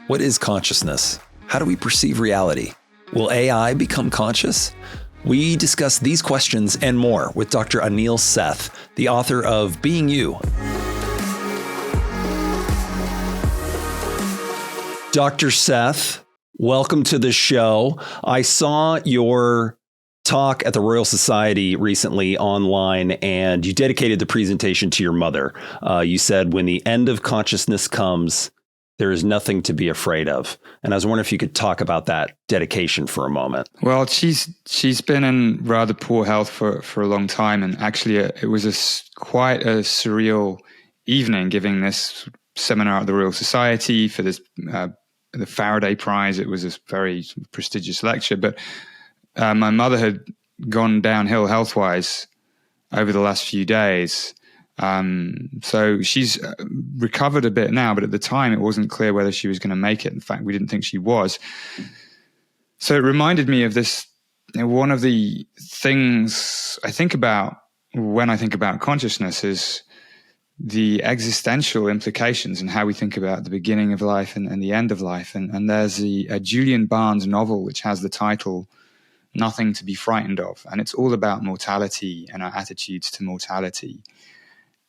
What is consciousness? How do we perceive reality? Will AI become conscious? We discuss these questions and more with Dr. Anil Seth, the author of Being You. Dr. Seth, welcome to the show. I saw your talk at the Royal Society recently online, and you dedicated the presentation to your mother. You said, when the end of consciousness comes, there is nothing to be afraid of. And I was wondering if you could talk about that dedication for a moment. Well, she's been in rather poor health for a long time. And actually, it was quite a surreal evening giving this seminar at the Royal Society for this the Faraday Prize. It was a very prestigious lecture. But my mother had gone downhill health-wise over the last few days. So she's recovered a bit now, but at the time it wasn't clear whether she was going to make it. In fact, we didn't think she was. So it reminded me of this, one of the things I think about when I think about consciousness is the existential implications and how we think about the beginning of life and the end of life. And there's a Julian Barnes novel which has the title Nothing to be Frightened of. And it's all about mortality and our attitudes to mortality.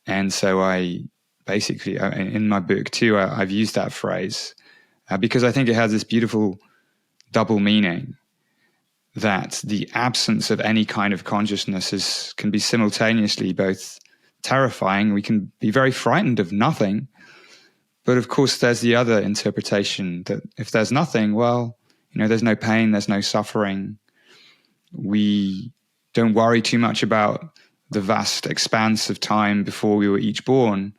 And so I basically, in my book too, I've used that phrase because I think it has this beautiful double meaning that the absence of any kind of consciousness can be simultaneously both terrifying. We can be very frightened of nothing. But of course, there's the other interpretation that if there's nothing, well, there's no pain, there's no suffering. We don't worry too much about the vast expanse of time before we were each born.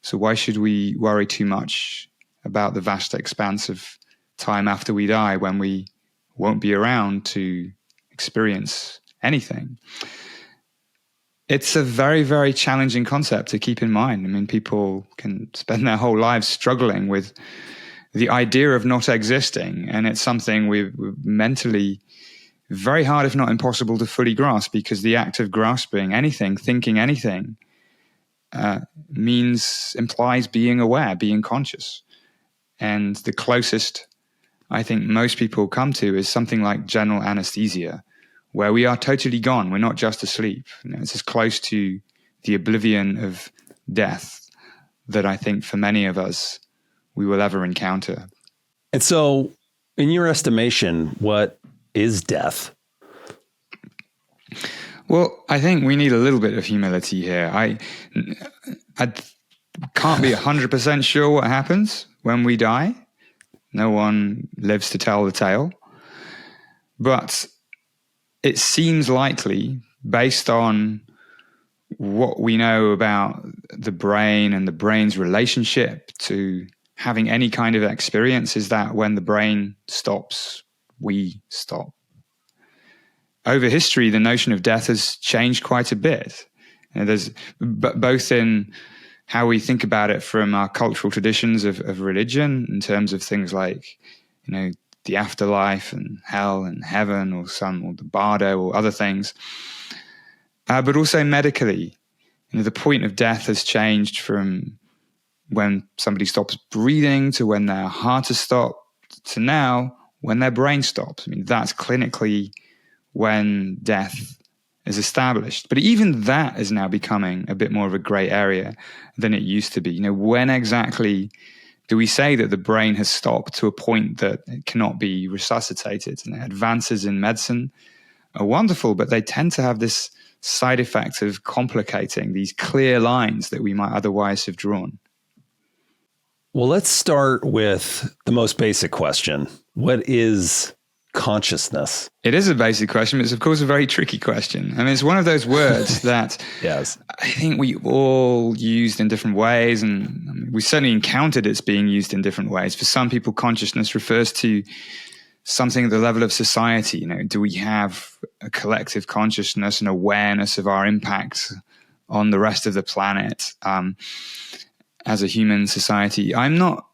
So why should we worry too much about the vast expanse of time after we die when we won't be around to experience anything? It's a very, very challenging concept to keep in mind. I mean, people can spend their whole lives struggling with the idea of not existing. And it's something we're mentally very hard, if not impossible, to fully grasp, because the act of grasping anything, thinking anything, implies being aware, being conscious. And the closest I think most people come to is something like general anesthesia, where we are totally gone. We're not just asleep. It's as close to the oblivion of death that I think for many of us we will ever encounter. And so, in your estimation, what is death? Well, I think we need a little bit of humility here. I can't be 100% sure what happens when we die. No one lives to tell the tale. But it seems likely, based on what we know about the brain and the brain's relationship to having any kind of experience, is that when the brain stops, we stop. Over history, the notion of death has changed quite a bit. There's both in how we think about it from our cultural traditions of religion, in terms of things like, the afterlife and hell and heaven or the bardo or other things, but also medically. The point of death has changed from when somebody stops breathing to when their heart has stopped to now when their brain stops. I mean, that's clinically when death is established. But even that is now becoming a bit more of a gray area than it used to be. When exactly do we say that the brain has stopped to a point that it cannot be resuscitated? And advances in medicine are wonderful, but they tend to have this side effect of complicating these clear lines that we might otherwise have drawn. Well, let's start with the most basic question. What is consciousness? It is a basic question, but it's of course a very tricky question. I mean, it's one of those words that yes, I think we all used in different ways, and we certainly encountered it's being used in different ways. For some people, consciousness refers to something at the level of society. Do we have a collective consciousness and awareness of our impact on the rest of the planet as a human society? I'm not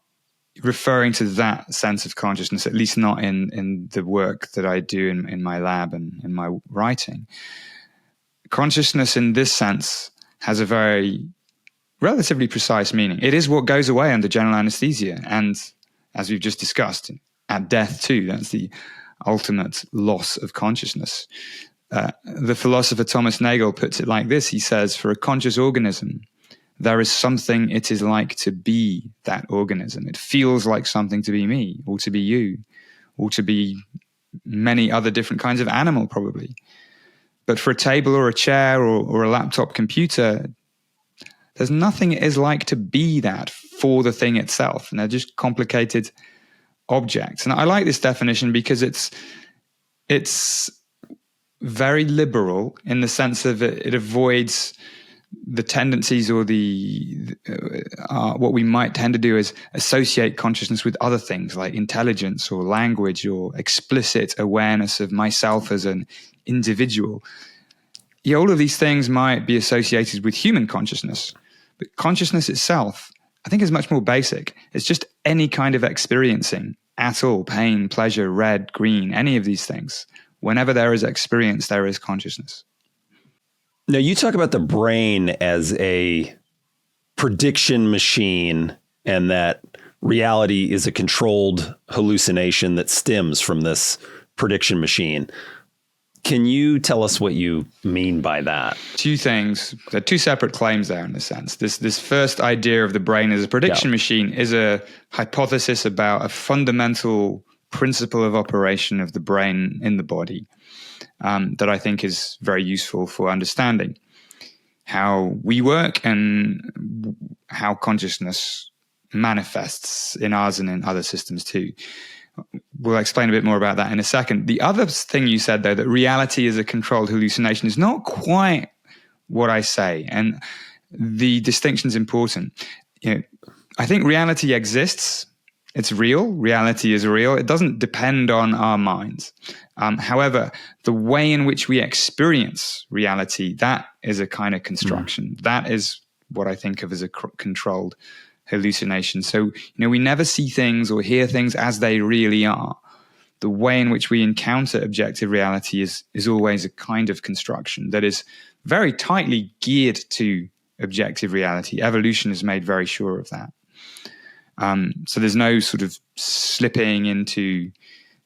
referring to that sense of consciousness, at least not in the work that I do in my lab and in my writing. Consciousness in this sense has a very relatively precise meaning. It is what goes away under general anesthesia, and as we've just discussed, at death too. That's the ultimate loss of consciousness. The philosopher Thomas Nagel puts it like this. He says, for a conscious organism, there is something it is like to be that organism. It feels like something to be me, or to be you, or to be many other different kinds of animal, probably. But for a table or a chair or a laptop computer, there's nothing it is like to be that for the thing itself. And they're just complicated objects. And I like this definition because it's very liberal in the sense of it avoids the tendencies or what we might tend to do is associate consciousness with other things like intelligence or language or explicit awareness of myself as an individual. Yeah, all of these things might be associated with human consciousness, but consciousness itself, I think, is much more basic. It's just any kind of experiencing at all, pain, pleasure, red, green, any of these things. Whenever there is experience, there is consciousness. Now, you talk about the brain as a prediction machine and that reality is a controlled hallucination that stems from this prediction machine. Can you tell us what you mean by that? Two things. There are two separate claims there in a sense. This first idea of the brain as a prediction machine is a hypothesis about a fundamental principle of operation of the brain in the body that I think is very useful for understanding how we work and how consciousness manifests in ours and in other systems too. We'll explain a bit more about that in a second. The other thing you said, though, that reality is a controlled hallucination, is not quite what I say. And the distinction is important. I think reality exists. It's real. Reality is real. It doesn't depend on our minds. However, the way in which we experience reality, that is a kind of construction. That is what I think of as a controlled hallucination. So, we never see things or hear things as they really are. The way in which we encounter objective reality is always a kind of construction that is very tightly geared to objective reality. Evolution has made very sure of that. So there's no sort of slipping into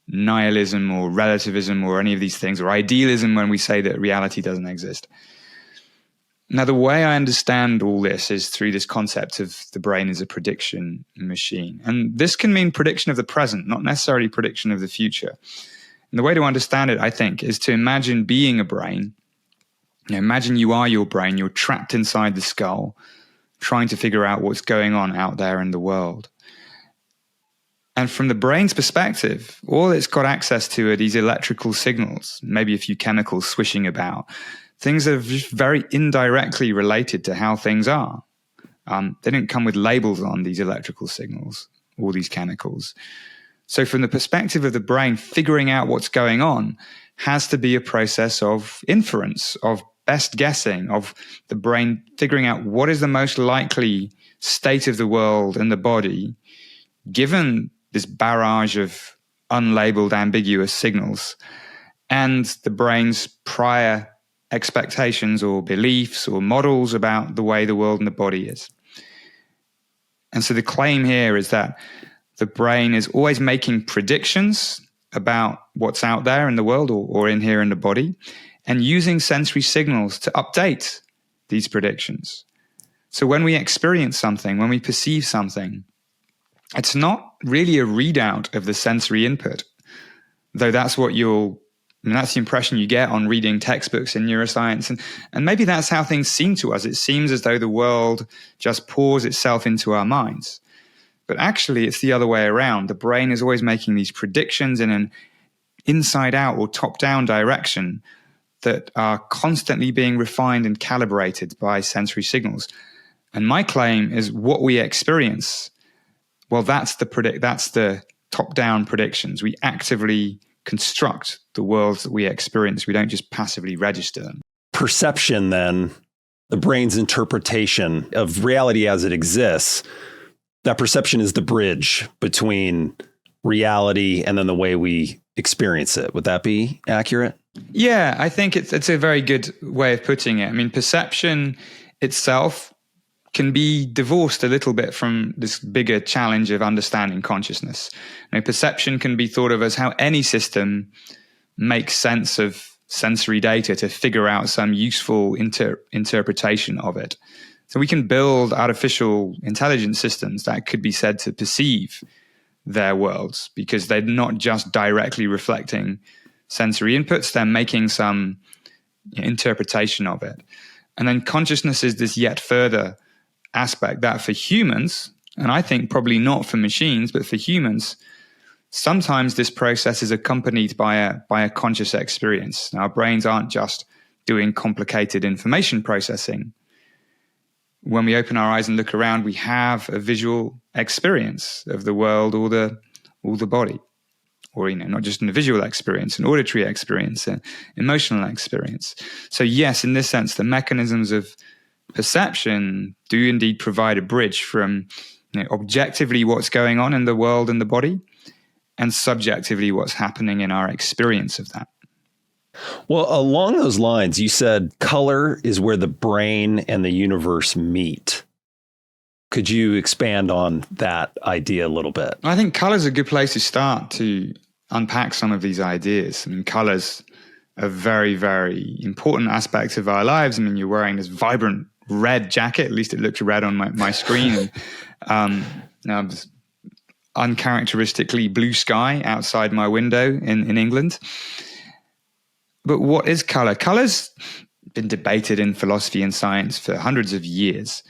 nihilism or relativism or any of these things, or idealism when we say that reality doesn't exist. Now, the way I understand all this is through this concept of the brain as a prediction machine. And this can mean prediction of the present, not necessarily prediction of the future. And the way to understand it, I think, is to imagine being a brain. Imagine you are your brain. You're trapped inside the skull, trying to figure out what's going on out there in the world. And from the brain's perspective, all it's got access to are these electrical signals, maybe a few chemicals swishing about, things that are just very indirectly related to how things are. They didn't come with labels on these electrical signals, all these chemicals. So from the perspective of the brain, figuring out what's going on has to be a process of inference, of best guessing, of the brain figuring out what is the most likely state of the world and the body, given this barrage of unlabeled, ambiguous signals, and the brain's prior expectations or beliefs or models about the way the world and the body is. And so the claim here is that the brain is always making predictions about what's out there in the world or in here in the body, and using sensory signals to update these predictions. So when we experience something, when we perceive something, it's not really a readout of the sensory input, though that's what that's the impression you get on reading textbooks in neuroscience. And maybe that's how things seem to us. It seems as though the world just pours itself into our minds. But actually, it's the other way around. The brain is always making these predictions in an inside-out or top-down direction that are constantly being refined and calibrated by sensory signals. And my claim is what we experience, well, that's the top-down predictions. We actively construct the worlds that we experience. We don't just passively register them. Perception, then, the brain's interpretation of reality as it exists, that perception is the bridge between reality and then the way we experience it. Would that be accurate? Yeah, I think it's a very good way of putting it. I mean, perception itself can be divorced a little bit from this bigger challenge of understanding consciousness. Perception can be thought of as how any system makes sense of sensory data to figure out some useful interpretation of it. So we can build artificial intelligence systems that could be said to perceive their worlds because they're not just directly reflecting sensory inputs, they're making some interpretation of it. And then consciousness is this yet further aspect that for humans, and I think probably not for machines, but for humans, sometimes this process is accompanied by a conscious experience. Now, our brains aren't just doing complicated information processing. When we open our eyes and look around, we have a visual experience of the world or the body. Or, not just a visual experience, an auditory experience, an emotional experience. So yes, in this sense, the mechanisms of perception do indeed provide a bridge from objectively what's going on in the world and the body, and subjectively what's happening in our experience of that. Well, along those lines, you said color is where the brain and the universe meet. Could you expand on that idea a little bit? I think color is a good place to start to unpack some of these ideas. I mean, colors are very, very important aspects of our lives. I mean, you're wearing this vibrant red jacket, at least it looks red on my screen. And now there's uncharacteristically blue sky outside my window in England. But what is color? Color's been debated in philosophy and science for hundreds of years,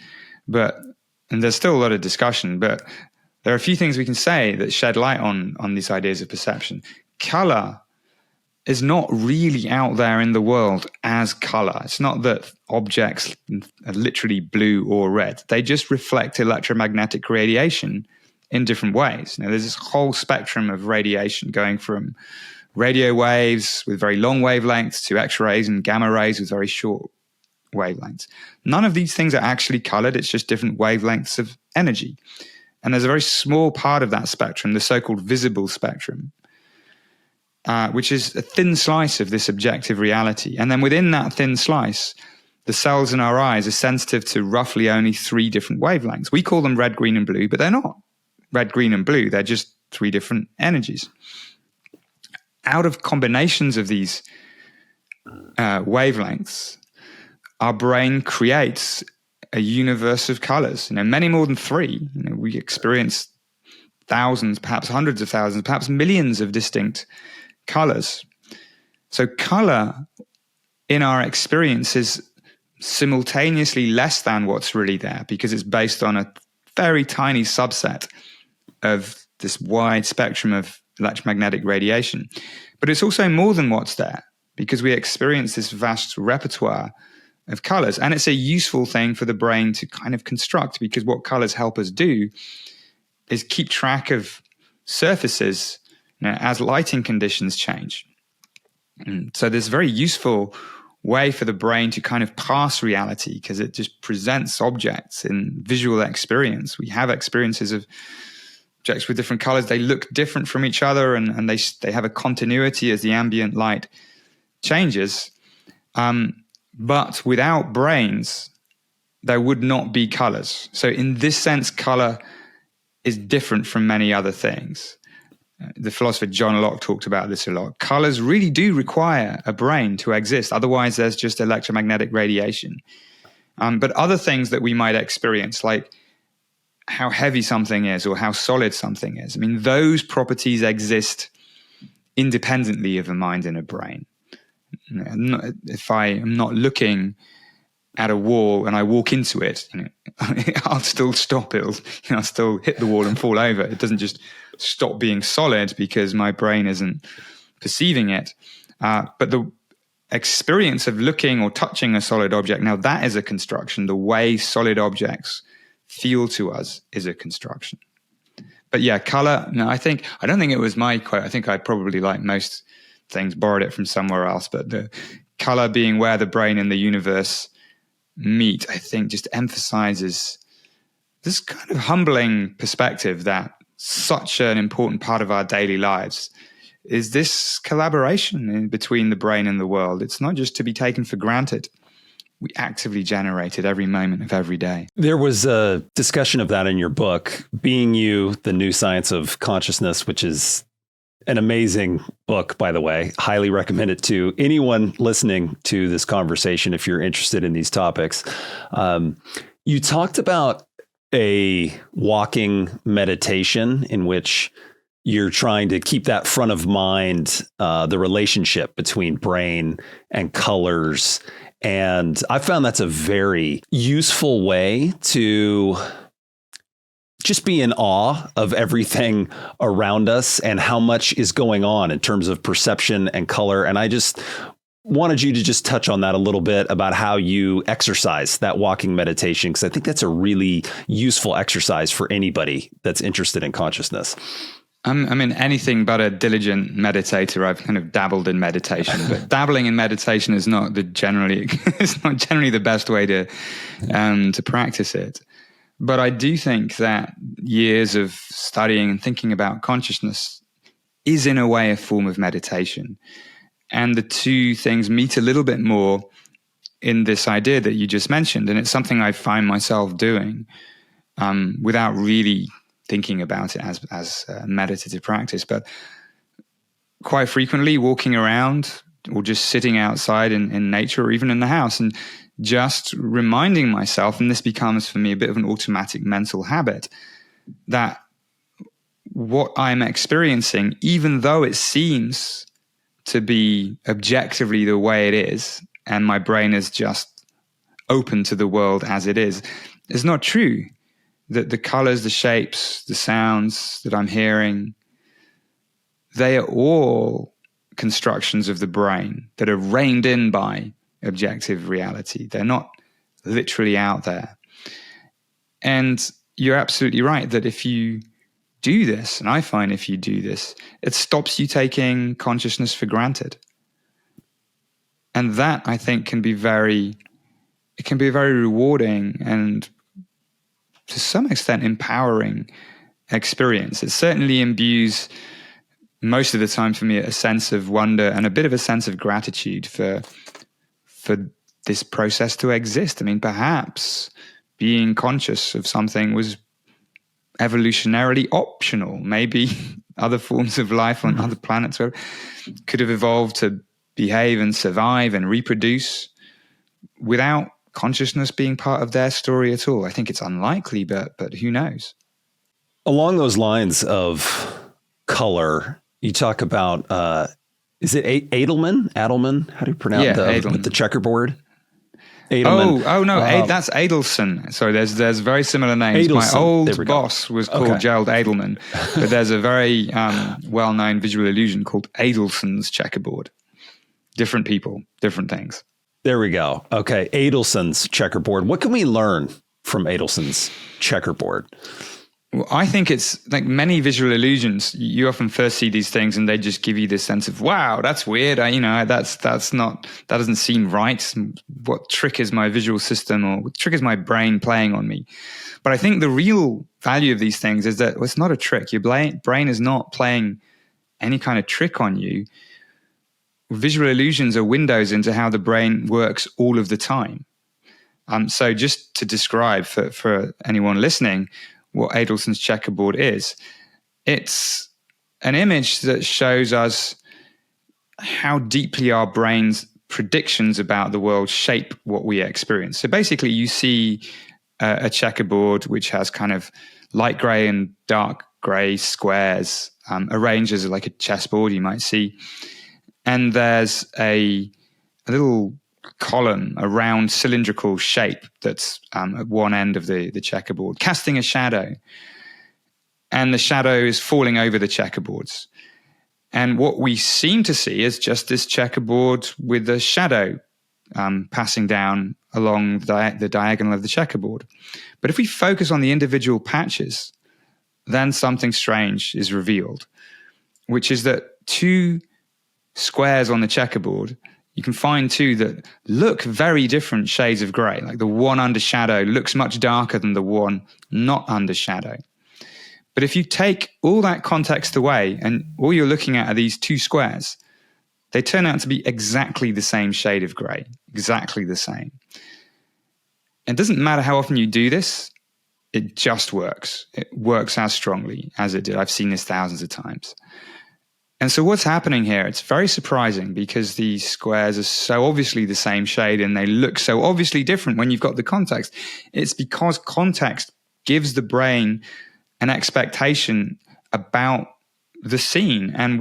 and there's still a lot of discussion, but there are a few things we can say that shed light on these ideas of perception. Color is not really out there in the world as color. It's not that objects are literally blue or red. They just reflect electromagnetic radiation in different ways. Now, there's this whole spectrum of radiation going from radio waves with very long wavelengths to X-rays and gamma rays with very short wavelengths. None of these things are actually colored. It's just different wavelengths of energy. And there's a very small part of that spectrum, the so-called visible spectrum, which is a thin slice of this objective reality. And then within that thin slice, the cells in our eyes are sensitive to roughly only 3 different wavelengths. We call them red, green, and blue, but they're not red, green, and blue. They're just 3 different energies. Out of combinations of these wavelengths, our brain creates a universe of colors, many more than 3. We experience thousands, perhaps hundreds of thousands, perhaps millions of distinct colors. So color in our experience is simultaneously less than what's really there because it's based on a very tiny subset of this wide spectrum of electromagnetic radiation. But it's also more than what's there because we experience this vast repertoire of colors. And it's a useful thing for the brain to kind of construct because what colors help us do is keep track of surfaces as lighting conditions change. And so there's a very useful way for the brain to kind of pass reality because it just presents objects in visual experience. We have experiences of objects with different colors. They look different from each other and they have a continuity as the ambient light changes. But without brains, there would not be colors. So in this sense, color is different from many other things. The philosopher John Locke talked about this a lot. Colors really do require a brain to exist. Otherwise, there's just electromagnetic radiation. But other things that we might experience, like how heavy something is or how solid something is, those properties exist independently of a mind and a brain. If I am not looking at a wall and I walk into it, I'll still stop. I'll still hit the wall and fall over. It doesn't just stop being solid because my brain isn't perceiving it. But the experience of looking or touching a solid object, now that is a construction. The way solid objects feel to us is a construction. But yeah, color, I don't think it was my quote. I think I probably, like most things, borrowed it from somewhere else. But the color being where the brain and the universe meet, I think just emphasizes this kind of humbling perspective that such an important part of our daily lives is this collaboration between the brain and the world. It's not just to be taken for granted. we actively generate at every moment of every day. There was a discussion of that in your book, Being You, The New Science of Consciousness, which is an amazing book, by the way. Highly recommend it to anyone listening to this conversation if you're interested in these topics. You talked about a walking meditation in which you're trying to keep that front of mind, the relationship between brain and colors. And I found that's a very useful way to just be in awe of everything around us and how much is going on in terms of perception and color. And I just wanted you to just touch on that a little bit about how you exercise that walking meditation, because I think that's a really useful exercise for anybody that's interested in consciousness. I mean, anything but a diligent meditator. I've kind of dabbled in meditation, but dabbling in meditation is not generally the best way to practice it. But I do think that years of studying and thinking about consciousness is in a way a form of meditation. And the two things meet a little bit more in this idea that you just mentioned. And it's something I find myself doing without really thinking about it as a meditative practice. But quite frequently walking around or just sitting outside in nature or even in the house and just reminding myself, and this becomes for me a bit of an automatic mental habit, that what I'm experiencing, even though it seems to be objectively the way it is, and my brain is just open to the world as it is not true. That the colors, the shapes, the sounds that I'm hearing, they are all constructions of the brain that are reined in by objective reality. They're not literally out there. And you're absolutely right that if you do this, and I find if you do this, it stops you taking consciousness for granted. And that, I think, can be very rewarding and to some extent empowering experience. It certainly imbues, most of the time for me, a sense of wonder and a bit of a sense of gratitude for this process to exist. I mean, perhaps being conscious of something was evolutionarily optional. Maybe other forms of life on other planets could have evolved to behave and survive and reproduce without consciousness being part of their story at all. I think it's unlikely, but who knows? Along those lines of color, you talk about, is it Adelman? How do you pronounce the checkerboard? Adelman. Oh no, that's Adelson. Sorry, there's very similar names. Adelson. My old boss was called Gerald Edelman, but there's a very well-known visual illusion called Adelson's checkerboard. Different people, different things. There we go. Okay, Adelson's checkerboard. What can we learn from Adelson's checkerboard? Well, I think it's like many visual illusions. You often first see these things and they just give you this sense of, wow, that's weird. That doesn't seem right. What trick is my visual system, or what trick is my brain playing on me? But I think the real value of these things is that it's not a trick. Your brain is not playing any kind of trick on you. Visual illusions are windows into how the brain works all of the time. So just to describe for anyone listening what Adelson's checkerboard is, it's an image that shows us how deeply our brain's predictions about the world shape what we experience. So basically you see a checkerboard which has kind of light gray and dark gray squares arranged as like a chessboard, you might see. And there's a little column, a round cylindrical shape that's at one end of the checkerboard, casting a shadow. And the shadow is falling over the checkerboards. And what we seem to see is just this checkerboard with a shadow passing down along the diagonal of the checkerboard. But if we focus on the individual patches, then something strange is revealed, which is that two squares on the checkerboard, you can find two that look very different shades of gray. Like the one under shadow looks much darker than the one not under shadow. But if you take all that context away and all you're looking at are these two squares, they turn out to be exactly the same shade of gray, exactly the same. It doesn't matter how often you do this, it just works. It works as strongly as it did. I've seen this thousands of times. And so what's happening here, it's very surprising because these squares are so obviously the same shade and they look so obviously different when you've got the context. It's because context gives the brain an expectation about the scene and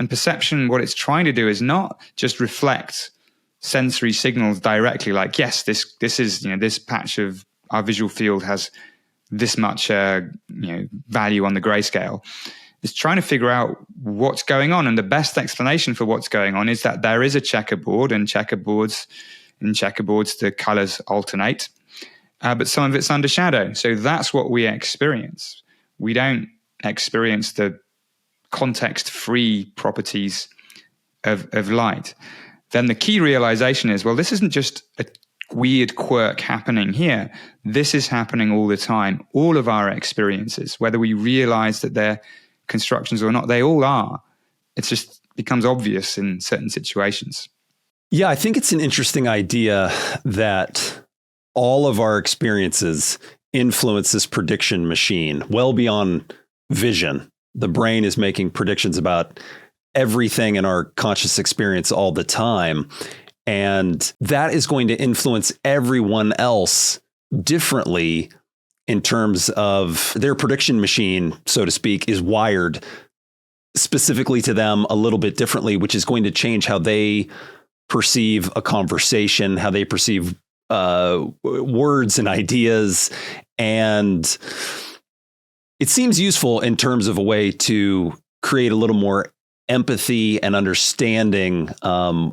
perception. What it's trying to do is not just reflect sensory signals directly, like, yes, this is, this patch of our visual field has this much value on the grayscale. It's trying to figure out what's going on. And the best explanation for what's going on is that there is a checkerboard, and in checkerboards, the colors alternate, but some of it's under shadow. So that's what we experience. We don't experience the context-free properties of light. Then the key realization is, well, this isn't just a weird quirk happening here. This is happening all the time. All of our experiences, whether we realize that they're constructions or not, they all are. It just becomes obvious in certain situations. Yeah, I think it's an interesting idea that all of our experiences influence this prediction machine well beyond vision. The brain is making predictions about everything in our conscious experience all the time. And that is going to influence everyone else differently in terms of their prediction machine, so to speak, is wired specifically to them a little bit differently, which is going to change how they perceive a conversation, how they perceive words and ideas. And it seems useful in terms of a way to create a little more empathy and understanding,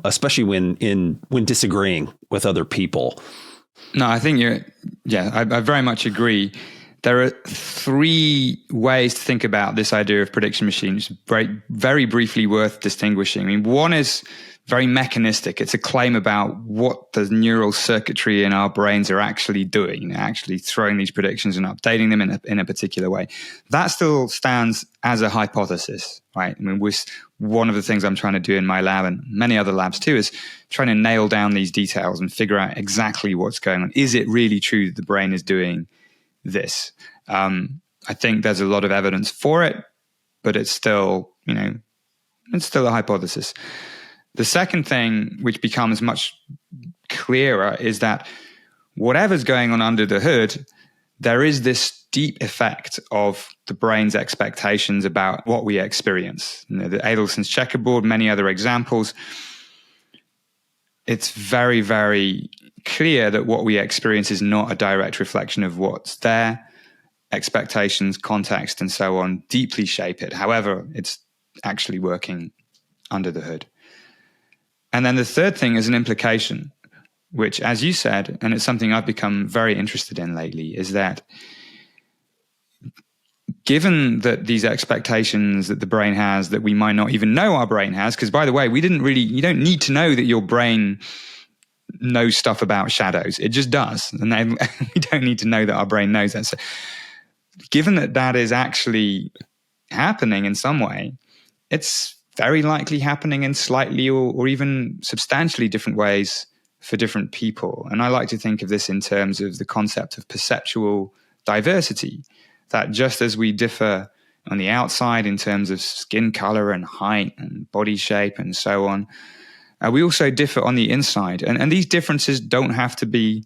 especially when disagreeing with other people. No, I think I very much agree. There are three ways to think about this idea of prediction machines, very, very briefly worth distinguishing. I mean, one is very mechanistic. It's a claim about what the neural circuitry in our brains are actually doing, actually throwing these predictions and updating them in a particular way. That still stands as a hypothesis, right? I mean, one of the things I'm trying to do in my lab and many other labs too is trying to nail down these details and figure out exactly what's going on. Is it really true that the brain is doing this? I think there's a lot of evidence for it, but it's still, it's still a hypothesis. The second thing, which becomes much clearer, is that whatever's going on under the hood, there is this deep effect of the brain's expectations about what we experience. The Adelson's checkerboard, many other examples. It's very, very clear that what we experience is not a direct reflection of what's there. Expectations, context, and so on deeply shape it. However, it's actually working under the hood. And then the third thing is an implication, which, as you said, and it's something I've become very interested in lately, is that given that these expectations that the brain has that we might not even know our brain has, because by the way, you don't need to know that your brain knows stuff about shadows. It just does. And then we don't need to know that our brain knows that. So given that that is actually happening in some way, it's very likely happening in slightly or even substantially different ways for different people. And I like to think of this in terms of the concept of perceptual diversity, that just as we differ on the outside in terms of skin color and height and body shape and so on, we also differ on the inside. And these differences don't have to be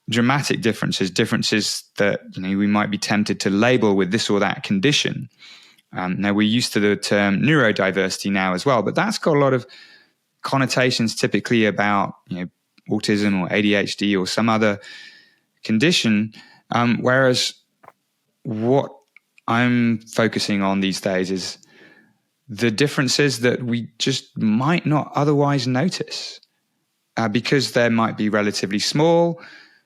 dramatic differences that we might be tempted to label with this or that condition. Now, we're used to the term neurodiversity now as well, but that's got a lot of connotations typically about autism or ADHD or some other condition, whereas what I'm focusing on these days is the differences that we just might not otherwise notice because they might be relatively small,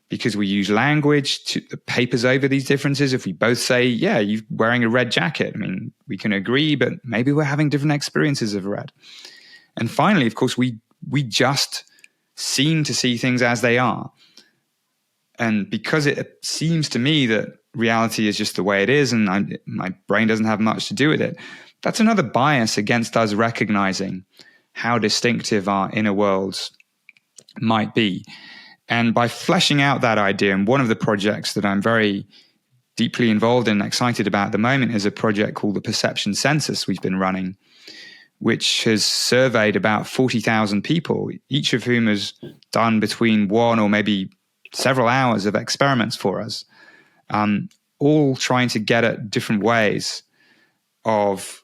because we use language to papers over these differences. If we both say, yeah, you're wearing a red jacket, I mean, we can agree, but maybe we're having different experiences of red. And finally, of course, we just seem to see things as they are. And because it seems to me that reality is just the way it is and my brain doesn't have much to do with it, that's another bias against us recognizing how distinctive our inner worlds might be. And by fleshing out that idea, and one of the projects that I'm very deeply involved in and excited about at the moment is a project called the Perception Census we've been running, which has surveyed about 40,000 people, each of whom has done between 1 or maybe several hours of experiments for us, all trying to get at different ways of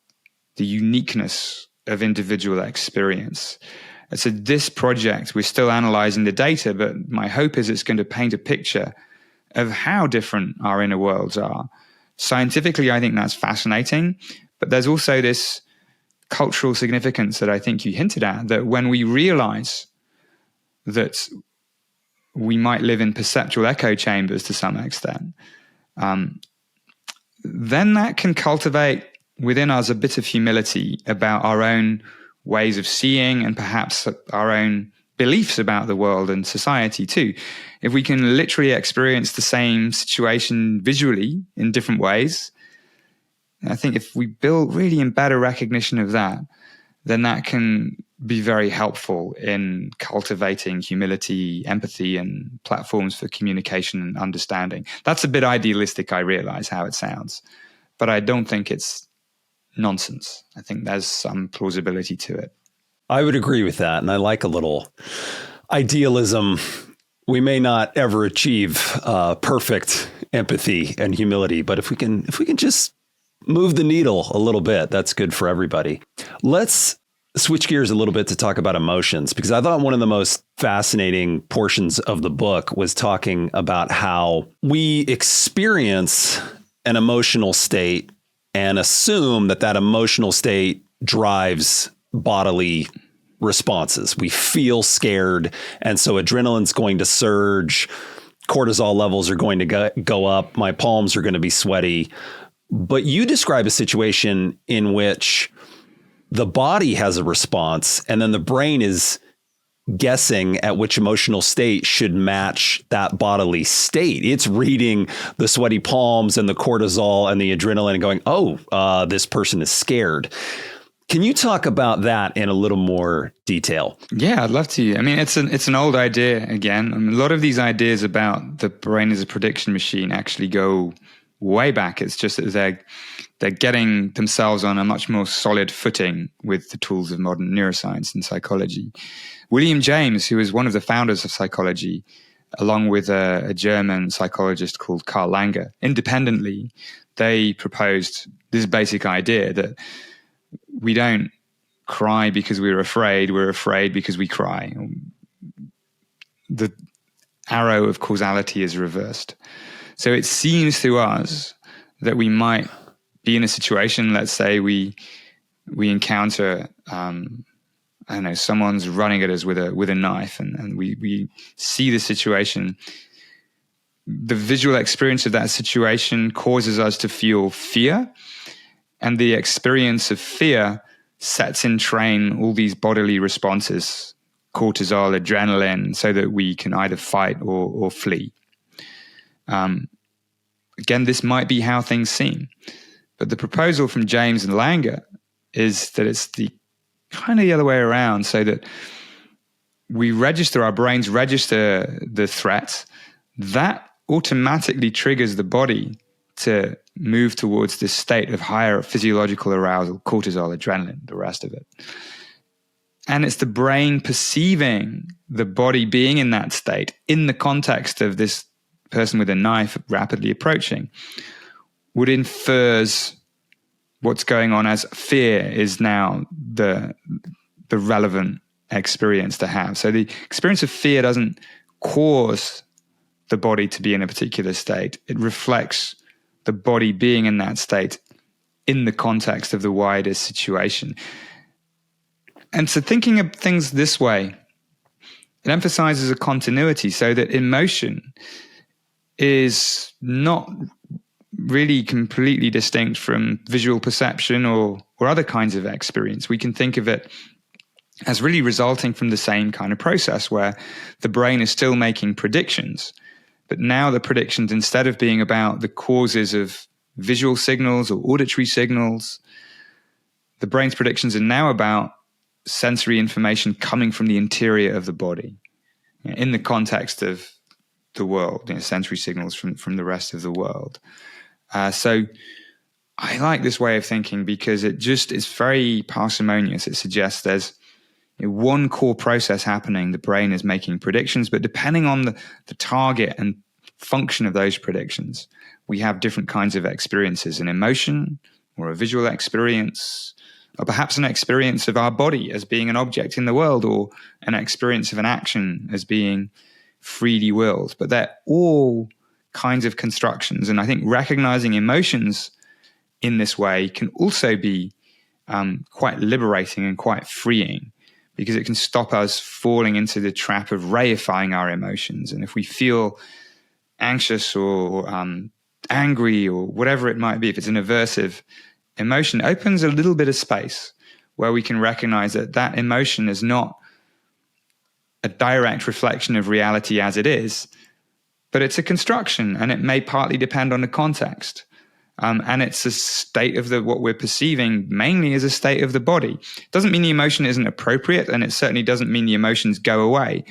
the uniqueness of individual experience. And so this project, we're still analyzing the data, but my hope is it's going to paint a picture of how different our inner worlds are. Scientifically, I think that's fascinating, but there's also this cultural significance that I think you hinted at, that when we realize that we might live in perceptual echo chambers to some extent, then that can cultivate within us a bit of humility about our own ways of seeing and perhaps our own beliefs about the world and society too. If we can literally experience the same situation visually in different ways, I think if we build really in better recognition of that, then that can be very helpful in cultivating humility, empathy, and platforms for communication and understanding. That's a bit idealistic, I realize how it sounds, but I don't think it's nonsense. I think there's some plausibility to it. I would agree with that. And I like a little idealism. We may not ever achieve perfect empathy and humility, but if we can just move the needle a little bit, that's good for everybody. Let's switch gears a little bit to talk about emotions, because I thought one of the most fascinating portions of the book was talking about how we experience an emotional state and assume that emotional state drives bodily responses. We feel scared, and so adrenaline's going to surge, cortisol levels are going to go up, my palms are going to be sweaty. But you describe a situation in which the body has a response, and then the brain is guessing at which emotional state should match that bodily state. It's reading the sweaty palms and the cortisol and the adrenaline and going, this person is scared. Can you talk about that in a little more detail? Yeah, I'd love to. I mean, it's an old idea again. I mean, a lot of these ideas about the brain as a prediction machine actually go way back. It's just that they're getting themselves on a much more solid footing with the tools of modern neuroscience and psychology. William James, who is one of the founders of psychology, along with a German psychologist called Karl Lange, independently, they proposed this basic idea that we don't cry because we're afraid because we cry. The arrow of causality is reversed. So it seems to us that we might be in a situation, let's say we encounter, someone's running at us with a knife, and we see the situation. The visual experience of that situation causes us to feel fear, and the experience of fear sets in train all these bodily responses, cortisol, adrenaline, so that we can either fight or flee. Again, this might be how things seem, but the proposal from James and Lange is that it's the kind of the other way around, so that our brains register the threat. That automatically triggers the body to move towards this state of higher physiological arousal, cortisol, adrenaline, the rest of it. And it's the brain perceiving the body being in that state in the context of this person with a knife rapidly approaching, would infers what's going on as fear is now the relevant experience to have. So the experience of fear doesn't cause the body to be in a particular state. It reflects the body being in that state in the context of the wider situation. And so thinking of things this way, it emphasizes a continuity, so that emotion is not really completely distinct from visual perception or other kinds of experience. We can think of it as really resulting from the same kind of process, where the brain is still making predictions, but now the predictions, instead of being about the causes of visual signals or auditory signals, the brain's predictions are now about sensory information coming from the interior of the body in the context of the world, sensory signals from the rest of the world. So I like this way of thinking because it's very parsimonious. It suggests there's one core process happening. The brain is making predictions, but depending on the target and function of those predictions, we have different kinds of experiences, an emotion or a visual experience, or perhaps an experience of our body as being an object in the world, or an experience of an action as being freely willed. But they're all kinds of constructions. And I think recognizing emotions in this way can also be quite liberating and quite freeing, because it can stop us falling into the trap of reifying our emotions. And if we feel anxious or angry or whatever it might be, if it's an aversive emotion, it opens a little bit of space where we can recognize that emotion is not a direct reflection of reality as it is, but it's a construction, and it may partly depend on the context. And it's a state of what we're perceiving mainly as a state of the body. It doesn't mean the emotion isn't appropriate, and it certainly doesn't mean the emotions go away.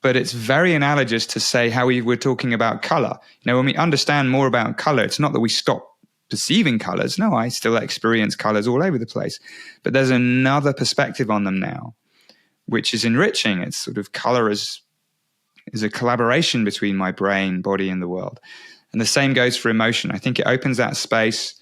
But it's very analogous to, say, how we were talking about color. When we understand more about color, it's not that we stop perceiving colors. No, I still experience colors all over the place. But there's another perspective on them now, which is enriching. It's sort of color is a collaboration between my brain, body, and the world. And the same goes for emotion. I think it opens that space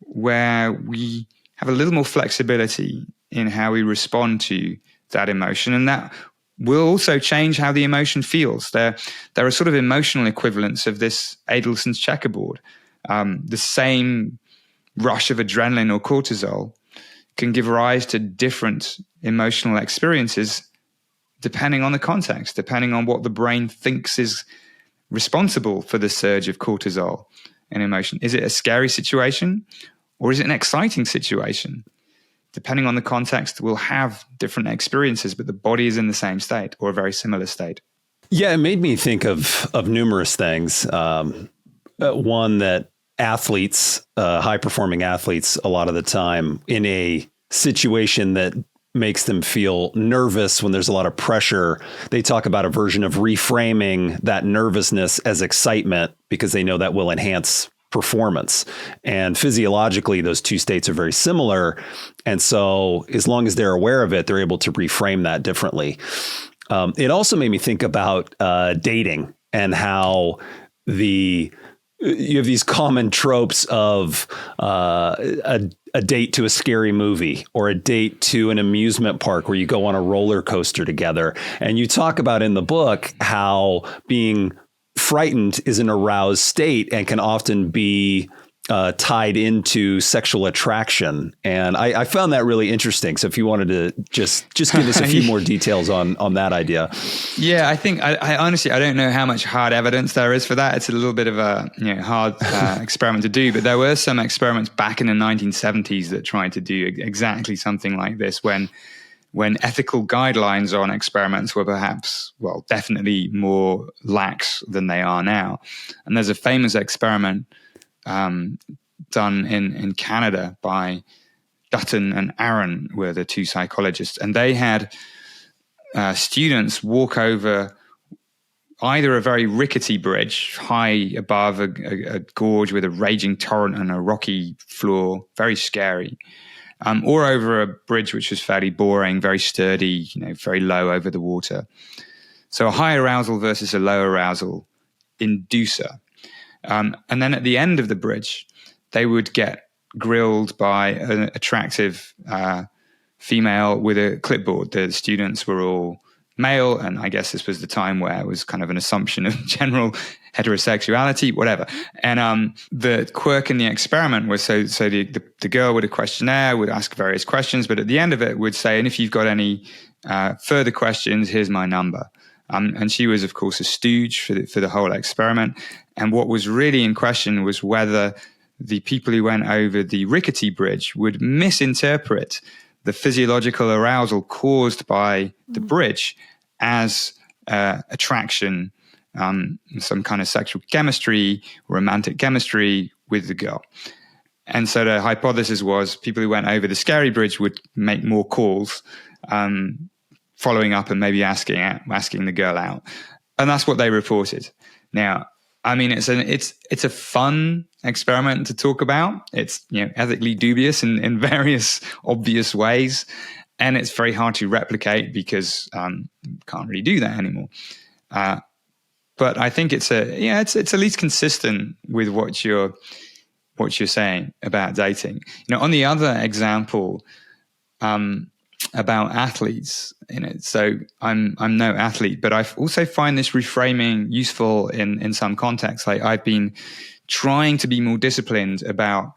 where we have a little more flexibility in how we respond to that emotion. And that will also change how the emotion feels. There are sort of emotional equivalents of this Adelson's checkerboard. The same rush of adrenaline or cortisol can give rise to different emotional experiences depending on the context, depending on what the brain thinks is responsible for the surge of cortisol and emotion. Is it a scary situation, or is it an exciting situation? Depending on the context, we'll have different experiences, but the body is in the same state or a very similar state. Yeah, it made me think of numerous things. One, that athletes, high-performing athletes, a lot of the time in a situation that makes them feel nervous when there's a lot of pressure, they talk about a version of reframing that nervousness as excitement, because they know that will enhance performance. And physiologically, those two states are very similar. And so as long as they're aware of it, they're able to reframe that differently. It also made me think about dating, and how you have these common tropes of a date to a scary movie, or a date to an amusement park where you go on a roller coaster together. And you talk about in the book how being frightened is an aroused state and can often be tied into sexual attraction. And I found that really interesting. So if you wanted to just give us a few more details on that idea. Yeah, I think I honestly, I don't know how much hard evidence there is for that. It's a little bit of a hard experiment to do, but there were some experiments back in the 1970s that tried to do exactly something like this, when ethical guidelines on experiments were perhaps, definitely more lax than they are now. And there's a famous experiment done in Canada by Dutton and Aaron, were the two psychologists, and they had students walk over either a very rickety bridge high above a gorge with a raging torrent and a rocky floor, very scary, or over a bridge which was fairly boring, very sturdy, very low over the water. So a high arousal versus a low arousal inducer. And then at the end of the bridge, they would get grilled by an attractive female with a clipboard. The students were all male, and I guess this was the time where it was kind of an assumption of general heterosexuality, whatever. And the quirk in the experiment was so the girl with a questionnaire would ask various questions, but at the end of it would say, and if you've got any further questions, here's my number. And she was, of course, a stooge for the whole experiment. And what was really in question was whether the people who went over the rickety bridge would misinterpret the physiological arousal caused by the bridge as attraction, some kind of sexual chemistry, romantic chemistry with the girl. And so the hypothesis was people who went over the scary bridge would make more calls, following up and maybe asking the girl out. And that's what they reported. Now, I mean, it's a fun experiment to talk about. It's, ethically dubious in various obvious ways, and it's very hard to replicate because can't really do that anymore. But I think it's at least consistent with what you're saying about dating. On the other example, about athletes, so I'm no athlete, but I also find this reframing useful in some contexts. Like I've been trying to be more disciplined about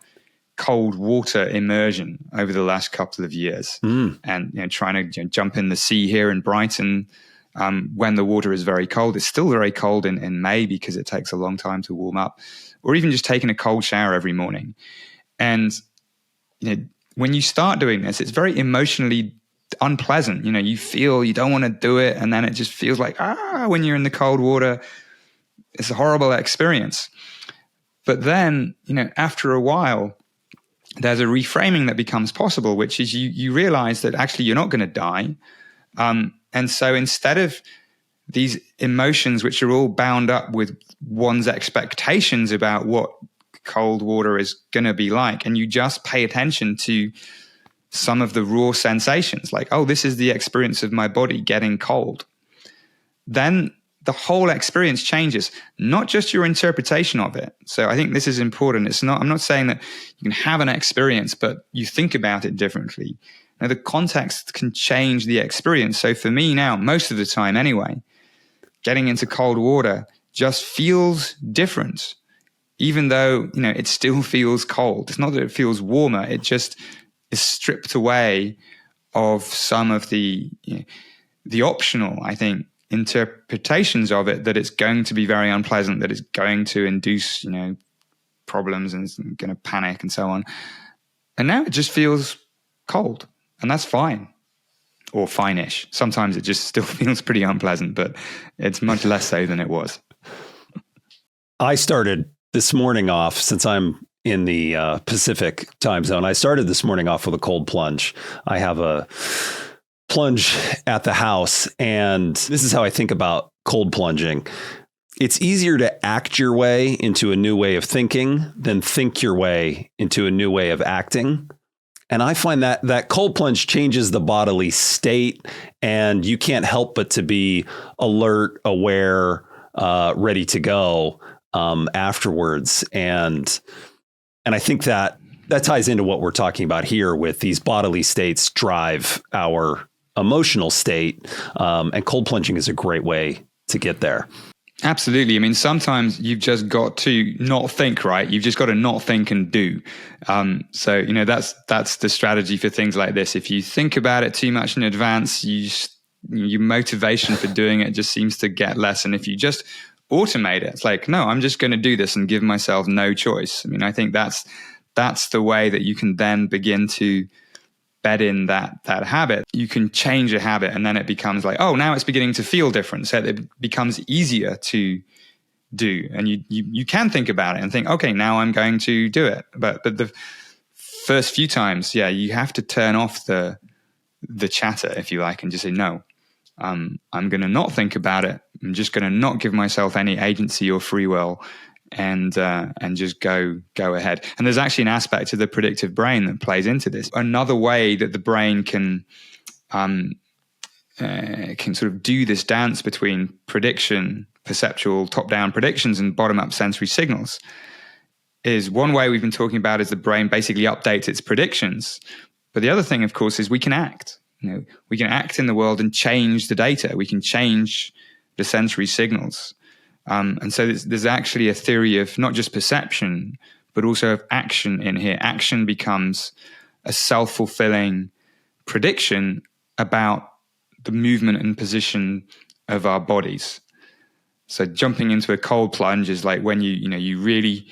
cold water immersion over the last couple of years, and trying to jump in the sea here in Brighton when the water is very cold. It's still very cold in May because it takes a long time to warm up, or even just taking a cold shower every morning. And when you start doing this, it's very emotionally unpleasant. You feel you don't want to do it, and then it just feels like when you're in the cold water, it's a horrible experience. But then, after a while, there's a reframing that becomes possible, which is you realize that actually you're not going to die. And so instead of these emotions, which are all bound up with one's expectations about what cold water is going to be like, and you just pay attention to some of the raw sensations, like, oh, this is the experience of my body getting cold, then the whole experience changes, not just your interpretation of it. So I think this is important. I'm not saying that you can have an experience, but you think about it differently. Now, the context can change the experience. So for me now, most of the time anyway, getting into cold water just feels different, even though, it still feels cold. It's not that it feels warmer. It just is stripped away of some of the optional, I think, interpretations of it, that it's going to be very unpleasant, that it's going to induce, problems, and it's going to panic and so on. And now it just feels cold. And that's fine, or fine-ish. Sometimes it just still feels pretty unpleasant, but it's much less so than it was. I started this morning off, since I'm in the Pacific time zone, I started this morning off with a cold plunge. I have a plunge at the house, and this is how I think about cold plunging. It's easier to act your way into a new way of thinking than think your way into a new way of acting. And I find that cold plunge changes the bodily state, and you can't help but to be alert, aware, ready to go afterwards. And I think that ties into what we're talking about here with these bodily states drive our emotional state. And cold plunging is a great way to get there. Absolutely. I mean, sometimes you've just got to not think, right? You've just got to not think and do. So, that's the strategy for things like this. If you think about it too much in advance, your motivation for doing it just seems to get less. And if you just automate it, it's like, no, I'm just going to do this and give myself no choice. I mean, I think that's the way that you can then begin to bed in that habit. You can change a habit, and then it becomes like, oh, now it's beginning to feel different. So it becomes easier to do. And you can think about it and think, okay, now I'm going to do it. But the first few times, you have to turn off the chatter, if you like, and just say, no, I'm going to not think about it. I'm just going to not give myself any agency or free will, and just go ahead. And there's actually an aspect of the predictive brain that plays into this. Another way that the brain can sort of do this dance between prediction, perceptual top-down predictions, and bottom-up sensory signals is, one way we've been talking about is the brain basically updates its predictions. But the other thing, of course, is we can act. We can act in the world and change the data. We can change the sensory signals. And so there's actually a theory of not just perception, but also of action in here. Action becomes a self-fulfilling prediction about the movement and position of our bodies. So jumping into a cold plunge is like when you really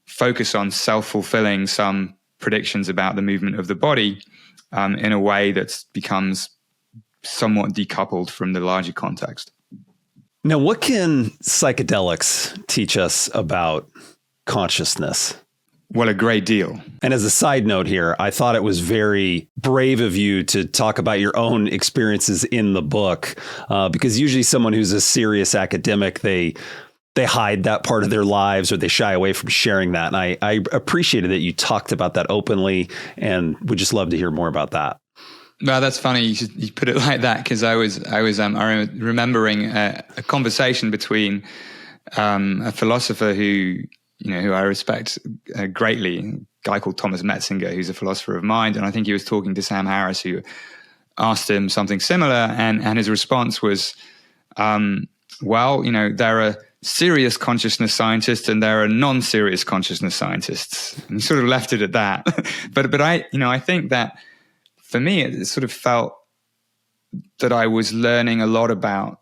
focus on self-fulfilling some predictions about the movement of the body in a way that becomes somewhat decoupled from the larger context. Now, what can psychedelics teach us about consciousness? Well, a great deal. And as a side note here, I thought it was very brave of you to talk about your own experiences in the book, because usually someone who's a serious academic, they hide that part of their lives or they shy away from sharing that. And I appreciated that you talked about that openly and would just love to hear more about that. Well, that's funny you put it like that, because I was remembering a conversation between a philosopher who I respect greatly, a guy called Thomas Metzinger, who's a philosopher of mind. And I think he was talking to Sam Harris, who asked him something similar. And his response was, there are serious consciousness scientists and there are non-serious consciousness scientists. And he sort of left it at that. but I think that for me, it sort of felt that I was learning a lot about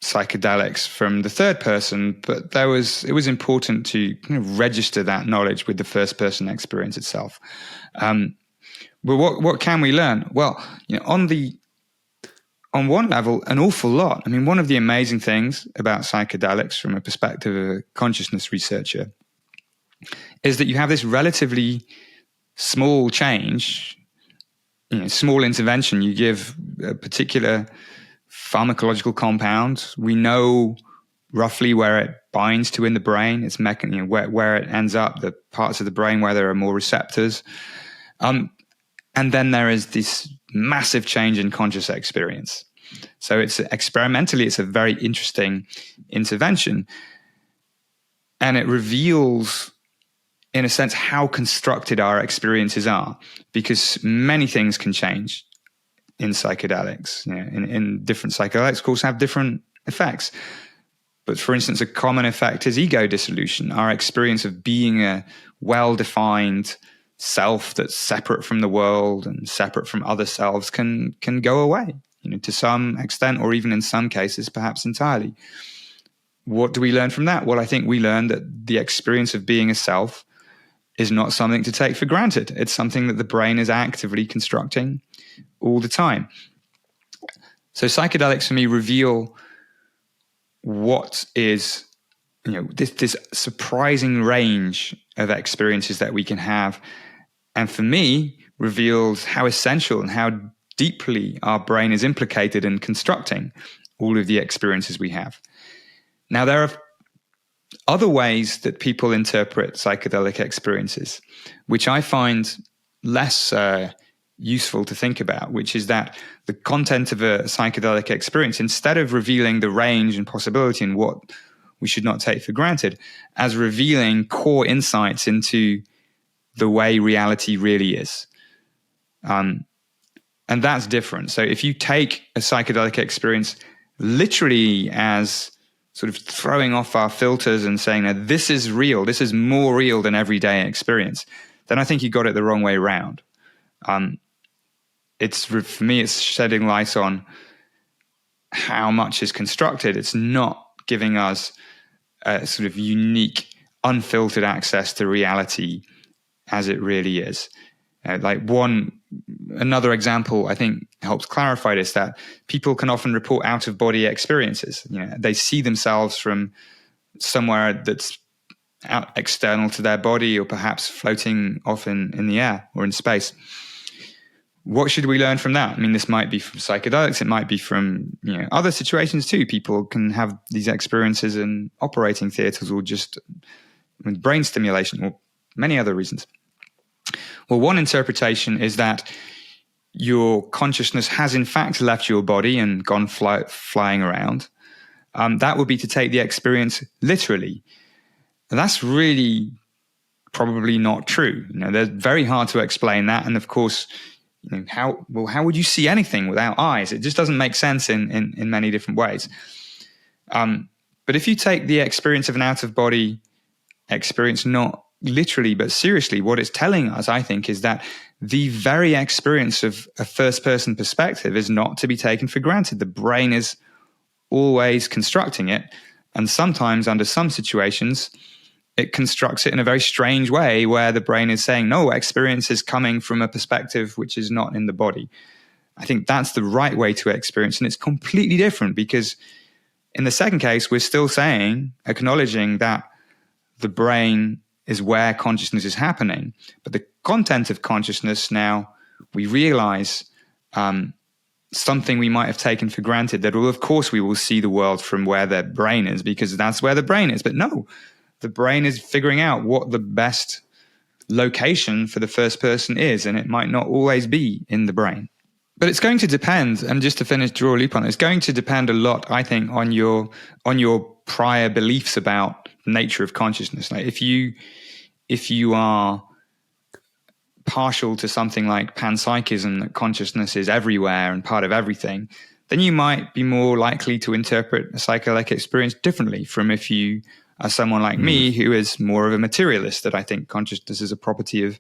psychedelics from the third person, but it was important to kind of register that knowledge with the first person experience itself. But what can we learn? Well, on one level, an awful lot. I mean, one of the amazing things about psychedelics from a perspective of a consciousness researcher is that you have this relatively small change, small intervention. You give a particular pharmacological compound. We know roughly where it binds to in the brain. It's where it ends up, the parts of the brain where there are more receptors. And then there is this massive change in conscious experience. So experimentally, it's a very interesting intervention. And it reveals, in a sense, how constructed our experiences are, because many things can change in psychedelics. In different psychedelics, of course, have different effects. But for instance, a common effect is ego dissolution. Our experience of being a well-defined self that's separate from the world and separate from other selves can go away, to some extent, or even in some cases, perhaps entirely. What do we learn from that? Well, I think we learn that the experience of being a self is not something to take for granted. It's something that the brain is actively constructing all the time. So psychedelics for me reveal what is, this surprising range of experiences that we can have. And for me, reveals how essential and how deeply our brain is implicated in constructing all of the experiences we have. Now, there are other ways that people interpret psychedelic experiences, which I find less useful to think about, which is that the content of a psychedelic experience, instead of revealing the range and possibility and what we should not take for granted, as revealing core insights into the way reality really is. And that's different. So if you take a psychedelic experience literally as sort of throwing off our filters and saying that this is real, this is more real than everyday experience, then I think you got it the wrong way around. For me, it's shedding light on how much is constructed. It's not giving us a sort of unique, unfiltered access to reality as it really is. Another example I think helps clarify this, that people can often report out-of-body experiences. They see themselves from somewhere that's out external to their body, or perhaps floating off in the air or in space. What should we learn from that? I mean, this might be from psychedelics. It might be from other situations too. People can have these experiences in operating theaters, or just with brain stimulation, or many other reasons. Well, one interpretation is that your consciousness has in fact left your body and gone flying around. That would be to take the experience literally. And that's really probably not true. They're very hard to explain that. And of course, how would you see anything without eyes? It just doesn't make sense in many different ways. But if you take the experience of an out-of-body experience, not literally, but seriously, what it's telling us, I think, is that the very experience of a first-person perspective is not to be taken for granted. The brain is always constructing it, and sometimes, under some situations, it constructs it in a very strange way, where the brain is saying, no, experience is coming from a perspective which is not in the body. I think that's the right way to experience, and it's completely different, because in the second case, we're still acknowledging that the brain is where consciousness is happening. But the content of consciousness, now we realize something we might have taken for granted, that, well, of course we will see the world from where their brain is because that's where the brain is. But no, the brain is figuring out what the best location for the first person is, and it might not always be in the brain. But it's going to depend, and just to draw a loop on it, it's going to depend a lot, I think, on your prior beliefs about the nature of consciousness. Like if you are partial to something like panpsychism, that consciousness is everywhere and part of everything, then you might be more likely to interpret a psychedelic experience differently from if you are someone like me, who is more of a materialist, that I think consciousness is a property of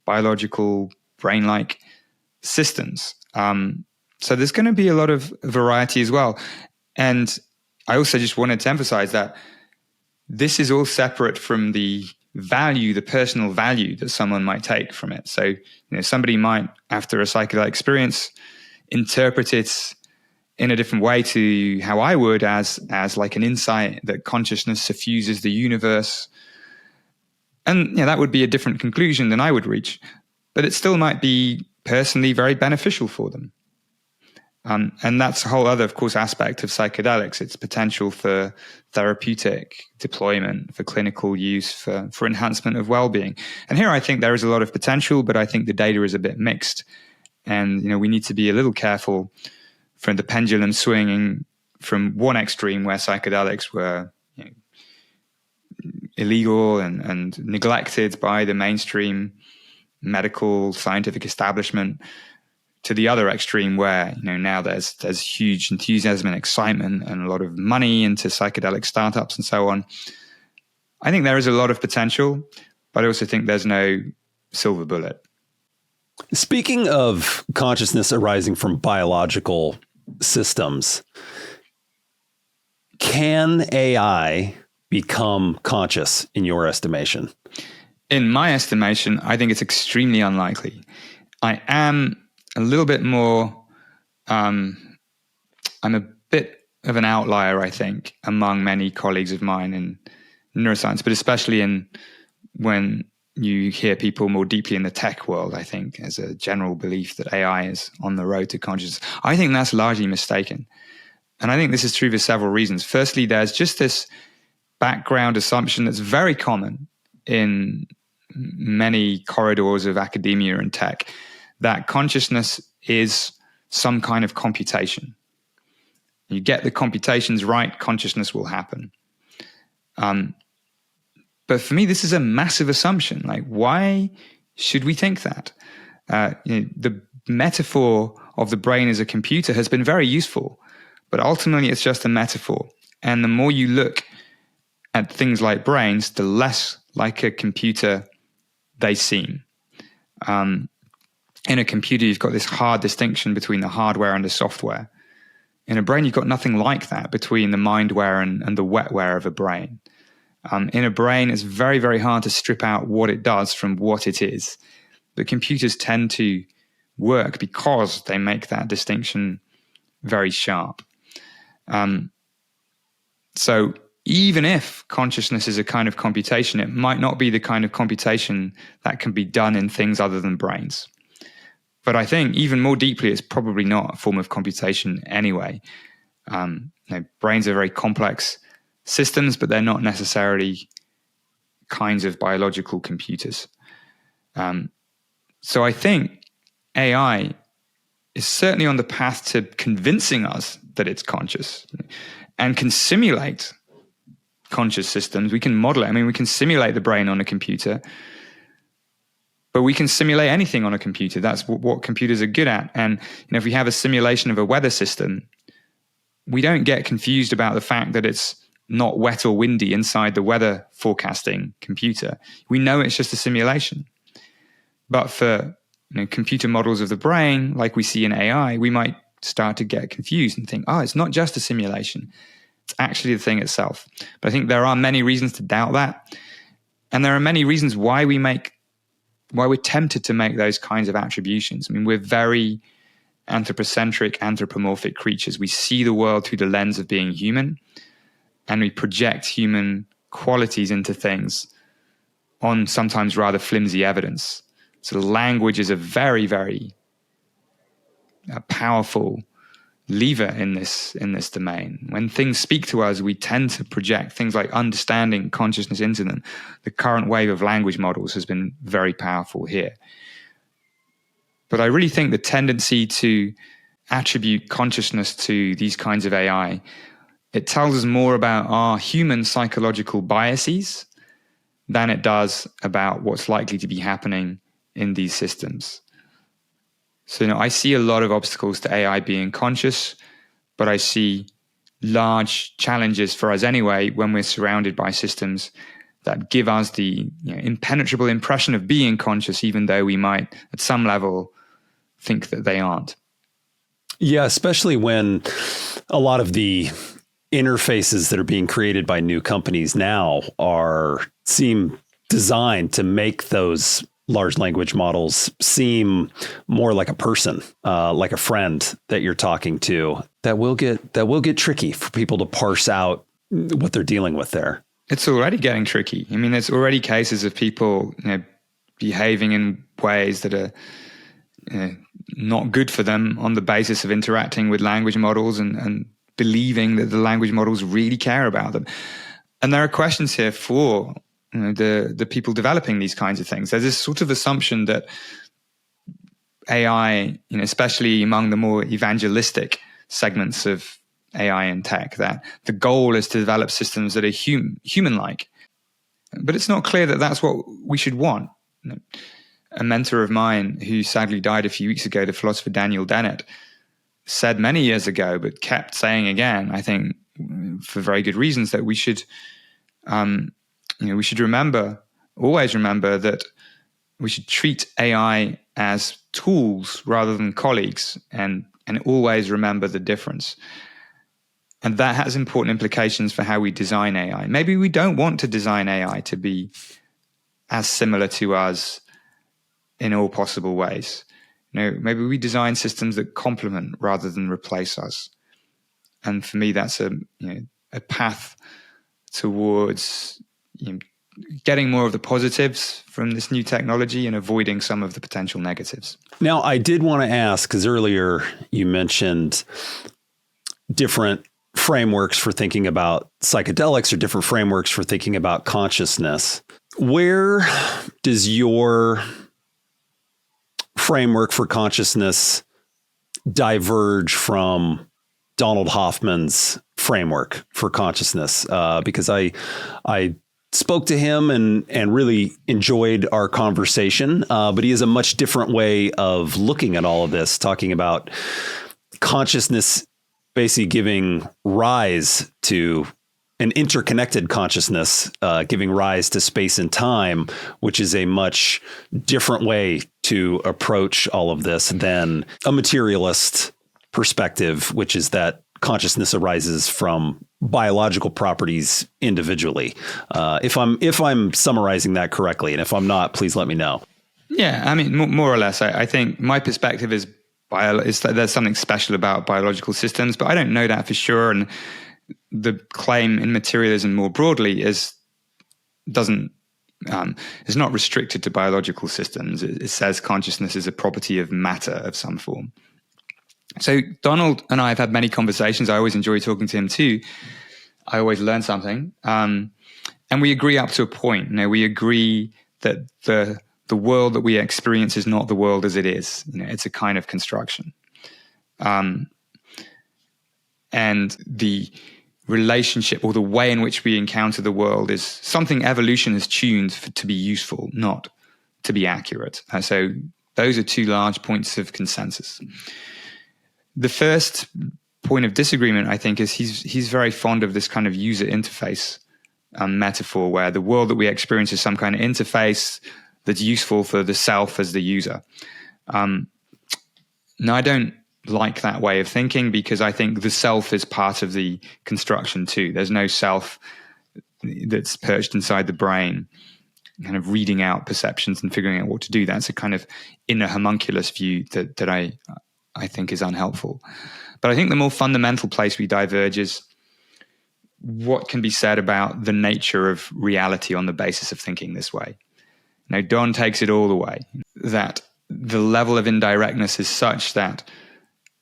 biological brain-like systems. So there's going to be a lot of variety as well. And I also just wanted to emphasize that this is all separate from the personal value that someone might take from it. So, somebody might, after a psychedelic experience, interpret it in a different way to how I would, as like an insight that consciousness suffuses the universe. And that would be a different conclusion than I would reach, but it still might be personally very beneficial for them. And that's a whole other, of course, aspect of psychedelics, its potential for therapeutic deployment, for clinical use, for enhancement of well-being. And here I think there is a lot of potential, but I think the data is a bit mixed. And, we need to be a little careful from the pendulum swinging from one extreme where psychedelics were illegal and neglected by the mainstream medical scientific establishment, to the other extreme where now there's huge enthusiasm and excitement and a lot of money into psychedelic startups and so on. I think there is a lot of potential, but I also think there's no silver bullet. Speaking of consciousness arising from biological systems, can AI become conscious in your estimation? In my estimation, I think it's extremely unlikely. I am a little bit more, I'm a bit of an outlier, I think, among many colleagues of mine in neuroscience, but especially when you hear people more deeply in the tech world, I think, as a general belief that AI is on the road to consciousness. I think that's largely mistaken. And I think this is true for several reasons. Firstly, there's just this background assumption that's very common in many corridors of academia and tech, that consciousness is some kind of computation. You get the computations right, consciousness will happen. But for me, this is a massive assumption. Like, why should we think that? The metaphor of the brain as a computer has been very useful, but ultimately it's just a metaphor. And the more you look at things like brains, the less like a computer they seem. In a computer, you've got this hard distinction between the hardware and the software. In a brain, you've got nothing like that between the mindware and the wetware of a brain. In a brain, it's very, very hard to strip out what it does from what it is. But computers tend to work because they make that distinction very sharp. So even if consciousness is a kind of computation, it might not be the kind of computation that can be done in things other than brains. But I think even more deeply, it's probably not a form of computation anyway. Brains are very complex systems, but they're not necessarily kinds of biological computers. So I think AI is certainly on the path to convincing us that it's conscious and can simulate conscious systems. We can model it. We can simulate the brain on a computer, but we can simulate anything on a computer. That's what computers are good at. And if we have a simulation of a weather system, we don't get confused about the fact that it's not wet or windy inside the weather forecasting computer. We know it's just a simulation. But for computer models of the brain, like we see in AI, we might start to get confused and think, oh, it's not just a simulation. It's actually the thing itself. But I think there are many reasons to doubt that. And there are many reasons why we're tempted to make those kinds of attributions. We're very anthropocentric, anthropomorphic creatures. We see the world through the lens of being human, and we project human qualities into things on sometimes rather flimsy evidence. So language is a very, very powerful lever in this domain. When things speak to us, we tend to project things like understanding consciousness into them. The current wave of language models has been very powerful here. But I really think the tendency to attribute consciousness to these kinds of AI, it tells us more about our human psychological biases than it does about what's likely to be happening in these systems. So, I see a lot of obstacles to AI being conscious, but I see large challenges for us anyway when we're surrounded by systems that give us the impenetrable impression of being conscious, even though we might, at some level, think that they aren't. Yeah, especially when a lot of the interfaces that are being created by new companies now seem designed to make those large language models seem more like a person, like a friend that you're talking to. That will get tricky for people to parse out what they're dealing with there. It's already getting tricky. I mean, there's already cases of people behaving in ways that are not good for them on the basis of interacting with language models and believing that the language models really care about them. And there are questions here for the people developing these kinds of things. There's this sort of assumption that AI, especially among the more evangelistic segments of AI and tech, that the goal is to develop systems that are human-like. But it's not clear that that's what we should want. A mentor of mine who sadly died a few weeks ago, the philosopher Daniel Dennett, said many years ago, but kept saying again, I think for very good reasons, that we should always remember that we should treat AI as tools rather than colleagues, and always remember the difference. And that has important implications for how we design AI. Maybe we don't want to design AI to be as similar to us in all possible ways. Maybe we design systems that complement rather than replace us. And for me, that's a path towards getting more of the positives from this new technology and avoiding some of the potential negatives. Now, I did want to ask, because earlier you mentioned different frameworks for thinking about psychedelics or different frameworks for thinking about consciousness. Where does your framework for consciousness diverge from Donald Hoffman's framework for consciousness? Because I spoke to him and really enjoyed our conversation, but he has a much different way of looking at all of this, talking about consciousness basically giving rise to an interconnected consciousness, giving rise to space and time, which is a much different way to approach all of this than a materialist perspective, which is that consciousness arises from biological properties individually. If I'm summarizing that correctly, and if I'm not, please let me know. Yeah, I mean, more or less, I think my perspective is that there's something special about biological systems, but I don't know that for sure. And the claim in materialism more broadly is not restricted to biological systems. It says consciousness is a property of matter of some form. So Donald and I have had many conversations. I always enjoy talking to him too. I always learn something. And we agree up to a point. We agree that the world that we experience is not the world as it is. It's a kind of construction. And the relationship or the way in which we encounter the world is something evolution has tuned to be useful, not to be accurate. So those are two large points of consensus. The first point of disagreement, I think, is he's very fond of this kind of user interface metaphor, where the world that we experience is some kind of interface that's useful for the self as the user. Now, I don't like that way of thinking, because I think the self is part of the construction too. There's no self that's perched inside the brain, kind of reading out perceptions and figuring out what to do. That's a kind of inner homunculus view that I think is unhelpful. But I think the more fundamental place we diverge is what can be said about the nature of reality on the basis of thinking this way. Now, Don takes it all the way, that the level of indirectness is such that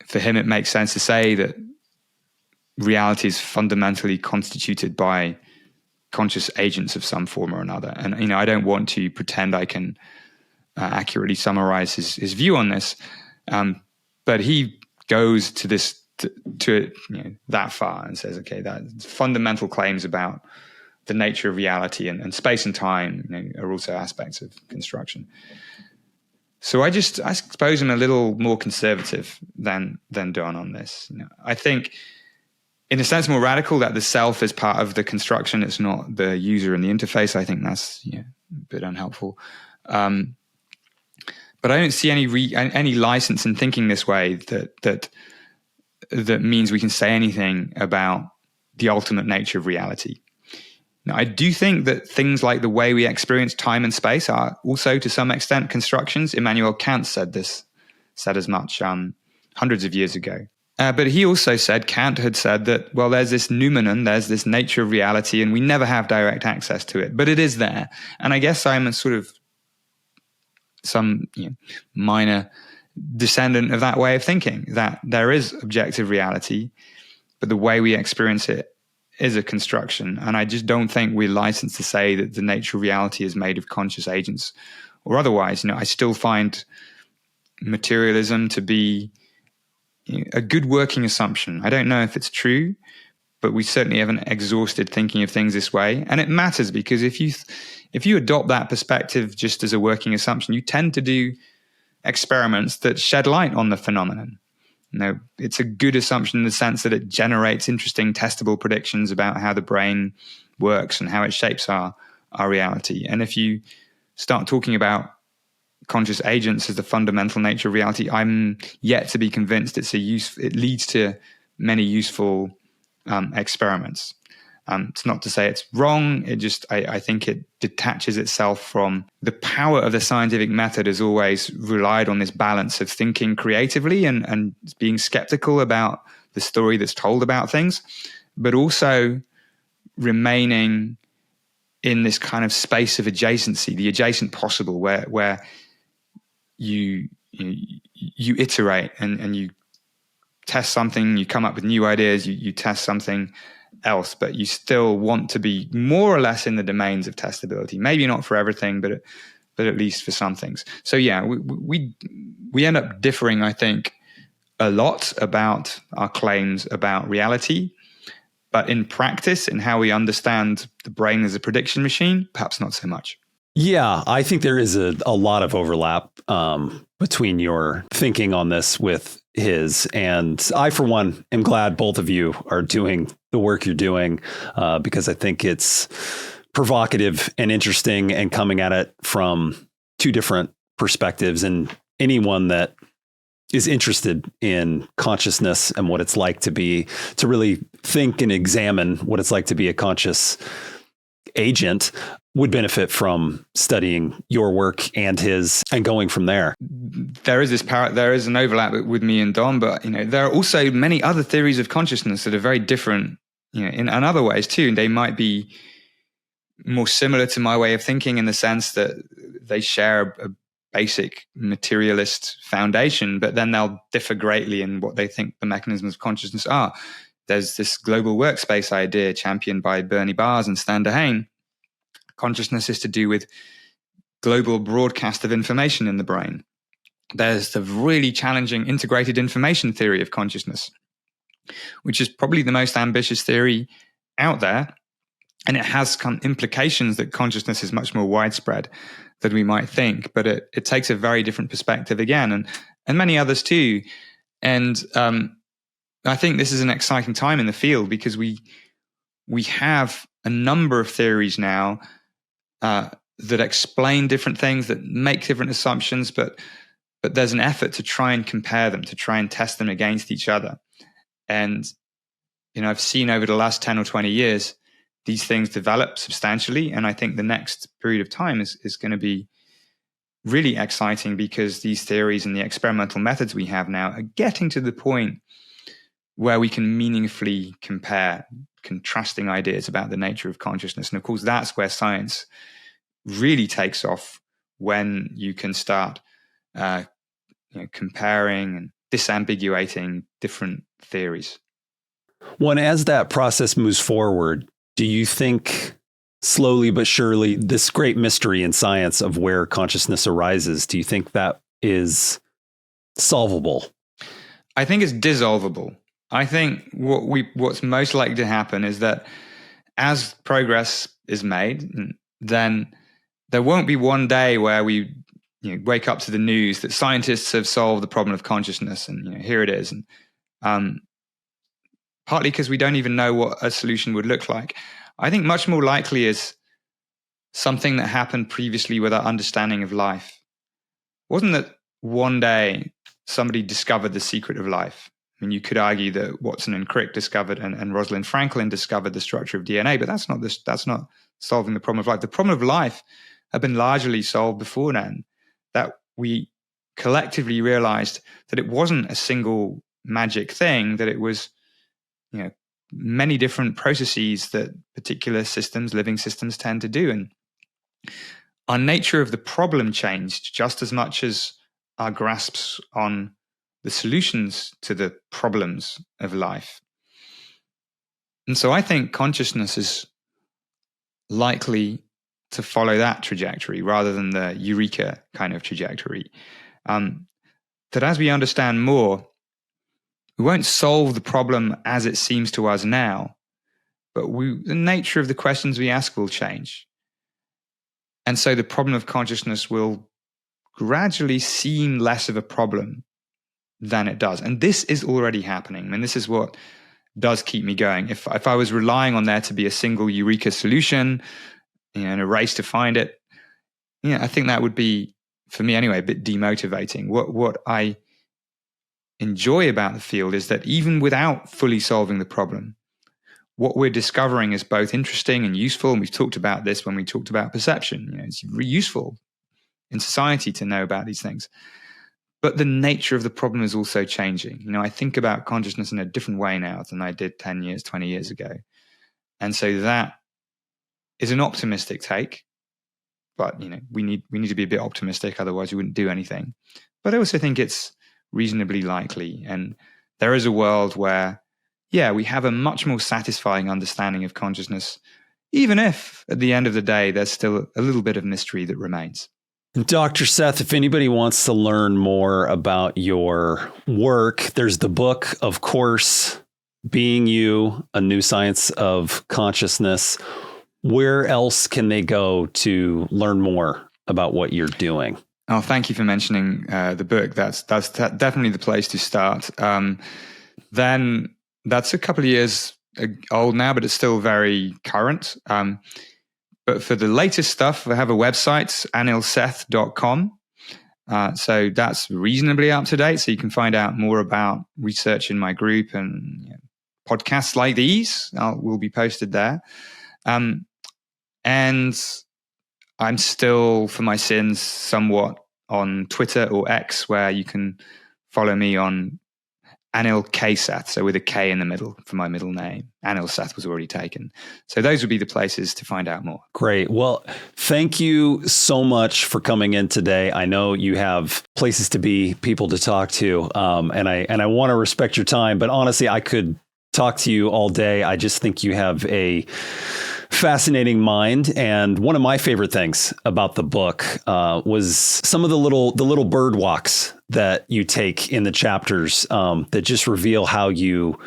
for him it makes sense to say that reality is fundamentally constituted by conscious agents of some form or another. And, I don't want to pretend I can accurately summarize his view on this, but he goes to this to that far and says, okay, that fundamental claims about the nature of reality and space and time are also aspects of construction. So I suppose I'm a little more conservative than Don on this. I think, in a sense, more radical, that the self is part of the construction. It's not the user and the interface. I think that's a bit unhelpful. But I don't see any license in thinking this way that means we can say anything about the ultimate nature of reality. Now, I do think that things like the way we experience time and space are also, to some extent, constructions. Immanuel Kant said as much hundreds of years ago. But he also said, Kant had said that, well, there's this noumenon, there's this nature of reality, and we never have direct access to it, but it is there. And I guess I'm a sort of some minor descendant of that way of thinking, that there is objective reality, but the way we experience it is a construction. And I just don't think we're licensed to say that the nature of reality is made of conscious agents or otherwise. I still find materialism to be a good working assumption. I don't know if it's true, but we certainly haven't exhausted thinking of things this way. And it matters because if you adopt that perspective just as a working assumption, you tend to do experiments that shed light on the phenomenon. It's a good assumption in the sense that it generates interesting testable predictions about how the brain works and how it shapes our reality. And if you start talking about conscious agents as the fundamental nature of reality, I'm yet to be convinced it leads to many useful experiments. It's not to say it's wrong. I think it detaches itself from the power of the scientific method. Has always relied on this balance of thinking creatively and being skeptical about the story that's told about things, but also remaining in this kind of space of adjacency, the adjacent possible, where you iterate and you test something, you come up with new ideas, you test something else, but you still want to be more or less in the domains of testability. Maybe not for everything, but at least for some things. So we end up differing, I think, a lot about our claims about reality, but in practice, in how we understand the brain as a prediction machine, perhaps not so much. Yeah, I think there is a lot of overlap between your thinking on this with his. And I, for one, am glad both of you are doing the work you're doing because I think it's provocative and interesting and coming at it from two different perspectives. And anyone that is interested in consciousness and what it's like to really think and examine what it's like to be a conscious agent would benefit from studying your work and his and going from there. There is an overlap with me and Don, but there are also many other theories of consciousness that are very different, in other ways too. They might be more similar to my way of thinking in the sense that they share a basic materialist foundation, but then they'll differ greatly in what they think the mechanisms of consciousness are. There's this global workspace idea championed by Bernie Bars and Standlea. Consciousness is to do with global broadcast of information in the brain. There's the really challenging integrated information theory of consciousness, which is probably the most ambitious theory out there. And it has implications that consciousness is much more widespread than we might think, but it takes a very different perspective again, and many others too. And I think this is an exciting time in the field because we have a number of theories now that explain different things, that make different assumptions, but there's an effort to try and compare them, to try and test them against each other. And I've seen over the last 10 or 20 years these things develop substantially, and I think the next period of time is going to be really exciting because these theories and the experimental methods we have now are getting to the point where we can meaningfully compare contrasting ideas about the nature of consciousness. And of course, that's where science really takes off when you can start comparing and disambiguating different theories. Well, and as that process moves forward, do you think slowly but surely this great mystery in science of where consciousness arises, do you think that is solvable? I think it's dissolvable. I think what's most likely to happen is that as progress is made, then there won't be one day where we wake up to the news that scientists have solved the problem of consciousness, and here it is. And partly because we don't even know what a solution would look like. I think much more likely is something that happened previously with our understanding of life. Wasn't that one day somebody discovered the secret of life? I mean, you could argue that Watson and Crick discovered and Rosalind Franklin discovered the structure of DNA, but that's not solving the problem of life. The problem of life had been largely solved before then, that we collectively realized that it wasn't a single magic thing, that it was many different processes that particular systems, living systems, tend to do. And our nature of the problem changed just as much as our grasps on the solutions to the problems of life. And so I think consciousness is likely to follow that trajectory rather than the eureka kind of trajectory. That as we understand more, we won't solve the problem as it seems to us now, but the nature of the questions we ask will change. And so the problem of consciousness will gradually seem less of a problem than it does. And this is already happening. And this is what does keep me going. If I was relying on there to be a single eureka solution, and a race to find it, I think that would be, for me anyway, a bit demotivating. What I enjoy about the field is that even without fully solving the problem, what we're discovering is both interesting and useful. And we've talked about this when we talked about perception. It's really useful in society to know about these things. But the nature of the problem is also changing. I think about consciousness in a different way now than I did 10 years, 20 years ago. And so that is an optimistic take. But, we need to be a bit optimistic, otherwise we wouldn't do anything. But I also think it's reasonably likely. And there is a world where, we have a much more satisfying understanding of consciousness, even if at the end of the day, there's still a little bit of mystery that remains. Dr. Seth, if anybody wants to learn more about your work, there's the book, of course, Being You, A New Science of Consciousness. Where else can they go to learn more about what you're doing? Oh, thank you for mentioning the book. That's definitely the place to start. Then that's a couple of years old now, but it's still very current. But for the latest stuff, I have a website, anilseth.com. So that's reasonably up to date. So you can find out more about research in my group, and podcasts like these will be posted there. And I'm still, for my sins, somewhat on Twitter or X, where you can follow me on Anil K. Seth, so with a K in the middle for my middle name. Anil Seth was already taken. So those would be the places to find out more. Great. Well, thank you so much for coming in today. I know you have places to be, people to talk to, and I want to respect your time, but honestly, I could talk to you all day. I just think you have a fascinating mind. And one of my favorite things about the book was some of the little bird walks that you take in the chapters that just reveal how you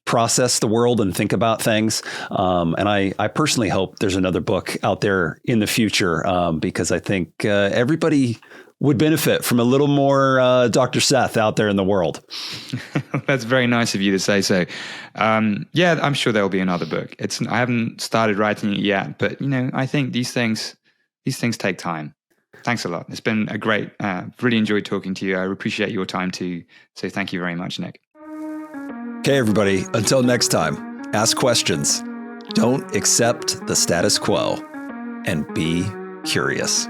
process the world and think about things. And I personally hope there's another book out there in the future because I think everybody would benefit from a little more Dr. Seth out there in the world. That's very nice of you to say so. I'm sure there'll be another book. I haven't started writing it yet, but I think these things take time. Thanks a lot. It's been a great, really enjoyed talking to you. I appreciate your time too. So thank you very much, Nick. Okay, everybody. Until next time, ask questions. Don't accept the status quo and be curious.